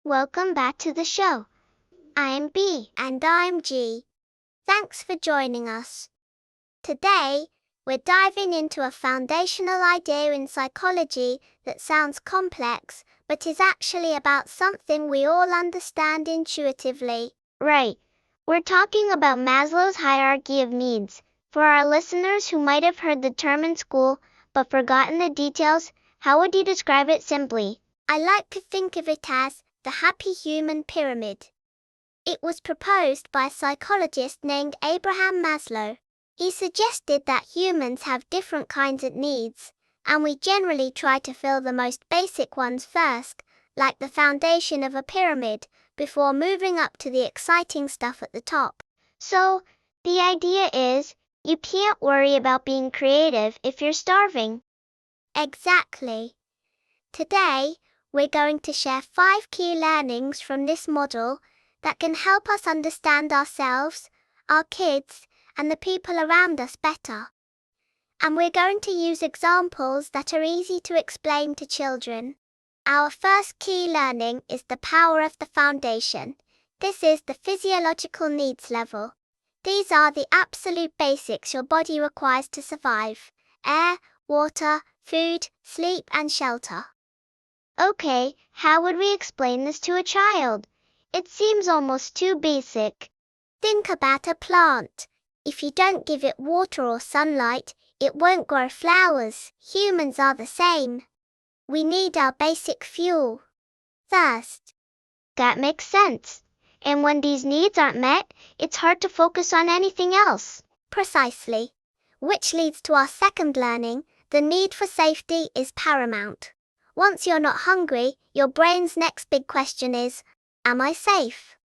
Welcome back to the show. I'm B. And I'm G. Thanks for joining us. Today, we're diving into a foundational idea in psychology that sounds complex, but is actually about something we all understand intuitively. Right. We're talking about Maslow's hierarchy of needs. For our listeners who might have heard the term in school, but forgotten the details, how would you describe it simply? I like to think of it as the happy human pyramid. It was proposed by a psychologist named Abraham Maslow. He suggested that humans have different kinds of needs, and we generally try to fill the most basic ones first, like the foundation of a pyramid, before moving up to the exciting stuff at the top. So, the idea is, you can't worry about being creative if you're starving. Exactly. Today, we're going to share 5 key learnings from this model that can help us understand ourselves, our kids, and the people around us better. And we're going to use examples that are easy to explain to children. Our first key learning is the power of the foundation. This is the physiological needs level. These are the absolute basics your body requires to survive: air, water, food, sleep, and shelter. Okay, how would we explain this to a child? It seems almost too basic. Think about a plant. If you don't give it water or sunlight, it won't grow flowers. Humans are the same. We need our basic fuel: thirst. That makes sense. And when these needs aren't met, it's hard to focus on anything else. Precisely. Which leads to our second learning: the need for safety is paramount. Once you're not hungry, your brain's next big question is, am I safe?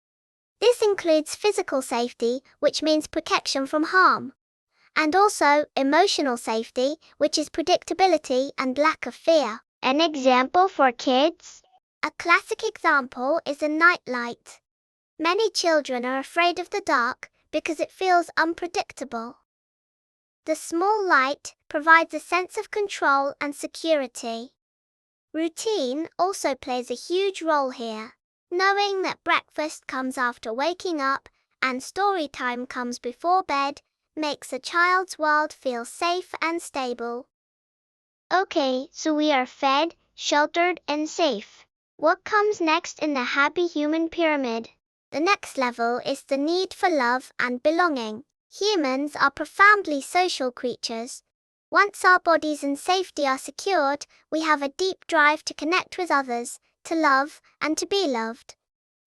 This includes physical safety, which means protection from harm, and also emotional safety, which is predictability and lack of fear. An example for kids? A classic example is a nightlight. Many children are afraid of the dark because it feels unpredictable. The small light provides a sense of control and security. Routine also plays a huge role here. Knowing that breakfast comes after waking up and story time comes before bed makes a child's world feel safe and stable. Okay, so we are fed, sheltered, and safe. What comes next in the happy human pyramid? The next level is the need for love and belonging. Humans are profoundly social creatures. Once our bodies and safety are secured, we have a deep drive to connect with others, to love, and to be loved.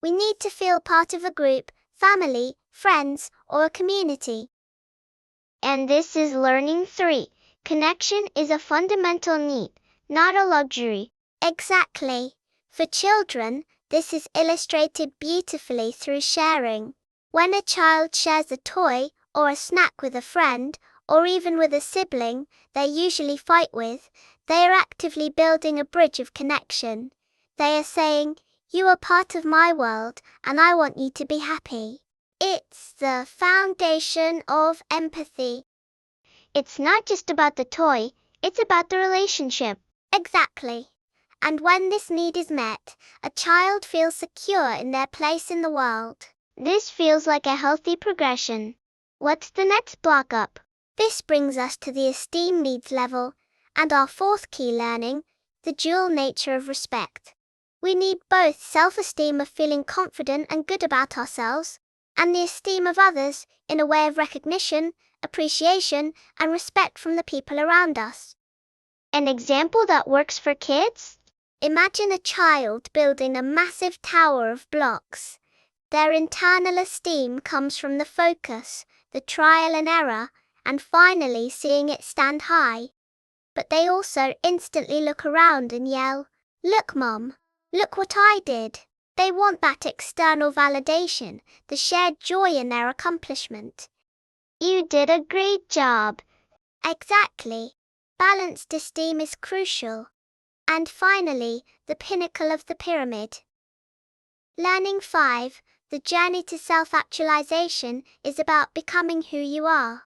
We need to feel part of a group, family, friends, or a community. And this is learning 3. Connection is a fundamental need, not a luxury. Exactly. For children, this is illustrated beautifully through sharing. When a child shares a toy or a snack with a friend, or even with a sibling they usually fight with, they are actively building a bridge of connection. They are saying, you are part of my world, and I want you to be happy. It's the foundation of empathy. It's not just about the toy, it's about the relationship. Exactly. And when this need is met, a child feels secure in their place in the world. This feels like a healthy progression. What's the next block up? This brings us to the esteem needs level, and our fourth key learning, the dual nature of respect. We need both self-esteem of feeling confident and good about ourselves, and the esteem of others in a way of recognition, appreciation, and respect from the people around us. An example that works for kids? Imagine a child building a massive tower of blocks. Their internal esteem comes from the focus, the trial and error, and finally seeing it stand high. But they also instantly look around and yell, look Mom, look what I did. They want that external validation, the shared joy in their accomplishment. You did a great job. Exactly. Balanced esteem is crucial. And finally, the pinnacle of the pyramid. Learning 5, the journey to self-actualization, is about becoming who you are.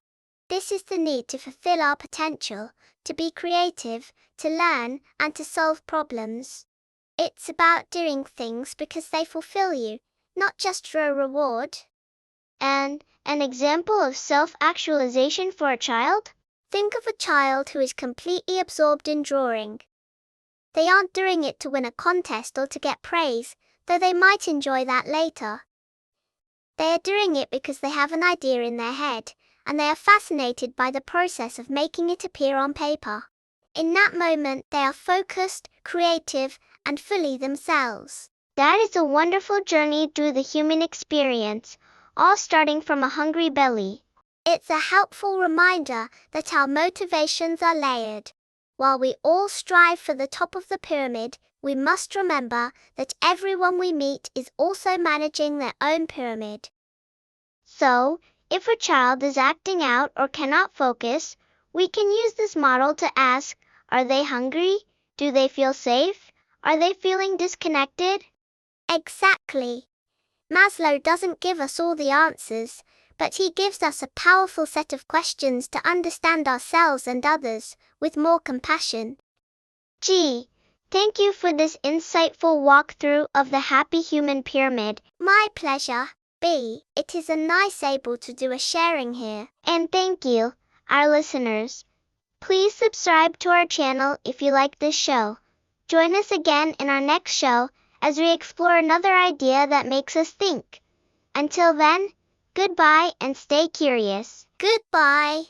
This is the need to fulfill our potential, to be creative, to learn, and to solve problems. It's about doing things because they fulfill you, not just for a reward. And an example of self-actualization for a child? Think of a child who is completely absorbed in drawing. They aren't doing it to win a contest or to get praise, though they might enjoy that later. They are doing it because they have an idea in their head, and they are fascinated by the process of making it appear on paper. In that moment, they are focused, creative, and fully themselves. That is a wonderful journey through the human experience, all starting from a hungry belly. It's a helpful reminder that our motivations are layered. While we all strive for the top of the pyramid, we must remember that everyone we meet is also managing their own pyramid. So, if a child is acting out or cannot focus, we can use this model to ask, are they hungry? Do they feel safe? Are they feeling disconnected? Exactly. Maslow doesn't give us all the answers, but he gives us a powerful set of questions to understand ourselves and others with more compassion. Gee, thank you for this insightful walkthrough of the happy human pyramid. My pleasure, B. It is a nice able to do a sharing here. And thank you, our listeners. Please subscribe to our channel if you like this show. Join us again in our next show as we explore another idea that makes us think. Until then, goodbye and stay curious. Goodbye.